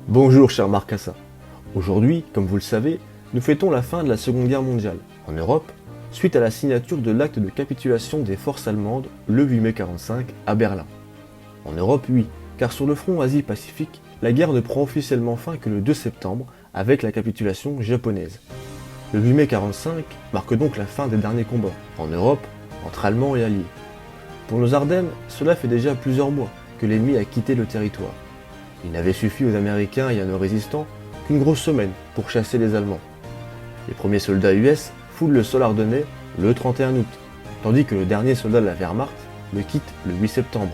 Bonjour cher Marcassa. Aujourd'hui, comme vous le savez, nous fêtons la fin de la Seconde Guerre mondiale, en Europe, suite à la signature de l'acte de capitulation des forces allemandes le 8 mai 1945 à Berlin. En Europe, oui, car sur le front Asie-Pacifique, la guerre ne prend officiellement fin que le 2 septembre avec la capitulation japonaise. Le 8 mai 1945 marque donc la fin des derniers combats, en Europe, entre Allemands et Alliés. Pour nos Ardennes, cela fait déjà plusieurs mois que l'ennemi a quitté le territoire. Il n'avait suffi aux Américains et à nos résistants qu'une grosse semaine pour chasser les Allemands. Les premiers soldats US foulent le sol ardennais le 31 août, tandis que le dernier soldat de la Wehrmacht le quitte le 8 septembre.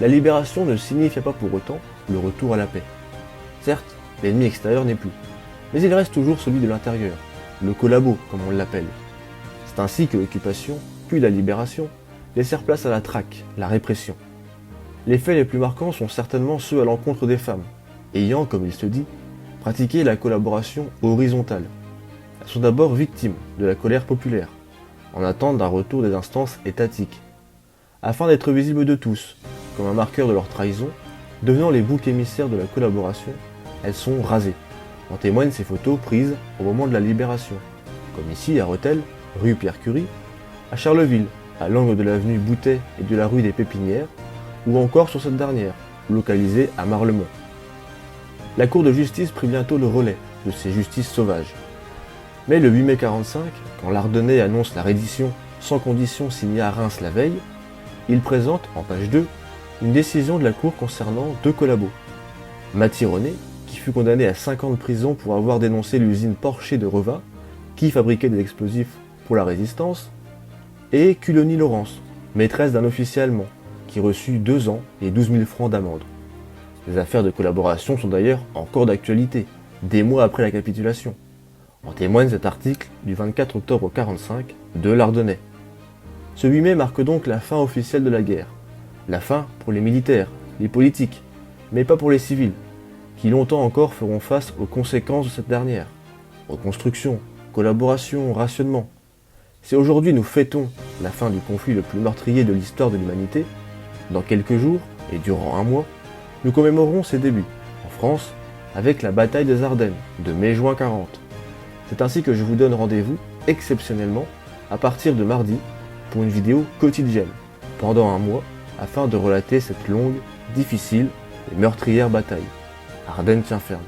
La libération ne signifie pas pour autant le retour à la paix. Certes, l'ennemi extérieur n'est plus, mais il reste toujours celui de l'intérieur, le collabo comme on l'appelle. C'est ainsi que l'occupation, puis la libération, laissèrent place à la traque, la répression. Les faits les plus marquants sont certainement ceux à l'encontre des femmes, ayant, comme il se dit, pratiqué la collaboration horizontale. Elles sont d'abord victimes de la colère populaire, en attente d'un retour des instances étatiques. Afin d'être visibles de tous, comme un marqueur de leur trahison, devenant les boucs émissaires de la collaboration, elles sont rasées. En témoignent ces photos prises au moment de la libération, comme ici à Rethel, rue Pierre-Curie, à Charleville, à l'angle de l'avenue Boutet et de la rue des Pépinières, ou encore sur cette dernière, localisée à Marlemont. La Cour de justice prit bientôt le relais de ces justices sauvages. Mais le 8 mai 1945, quand l'Ardennais annonce la reddition sans condition signée à Reims la veille, il présente, en page 2, une décision de la Cour concernant deux collabos. Mathy René, qui fut condamné à 5 ans de prison pour avoir dénoncé l'usine Porcher de Revin, qui fabriquait des explosifs pour la résistance, et Culonie Laurence, maîtresse d'un officier allemand, qui reçut 2 ans et 12 000 francs d'amende. Les affaires de collaboration sont d'ailleurs encore d'actualité, des mois après la capitulation. En témoigne cet article du 24 octobre 1945 de l'Ardennais. Ce 8 mai marque donc la fin officielle de la guerre. La fin pour les militaires, les politiques, mais pas pour les civils, qui longtemps encore feront face aux conséquences de cette dernière. Reconstruction, collaboration, rationnement. Si aujourd'hui nous fêtons la fin du conflit le plus meurtrier de l'histoire de l'humanité, dans quelques jours, et durant un mois, nous commémorerons ses débuts, en France, avec la bataille des Ardennes, de mai-juin 40. C'est ainsi que je vous donne rendez-vous, exceptionnellement, à partir de mardi, pour une vidéo quotidienne, pendant un mois, afin de relater cette longue, difficile et meurtrière bataille. Ardennes tient ferme.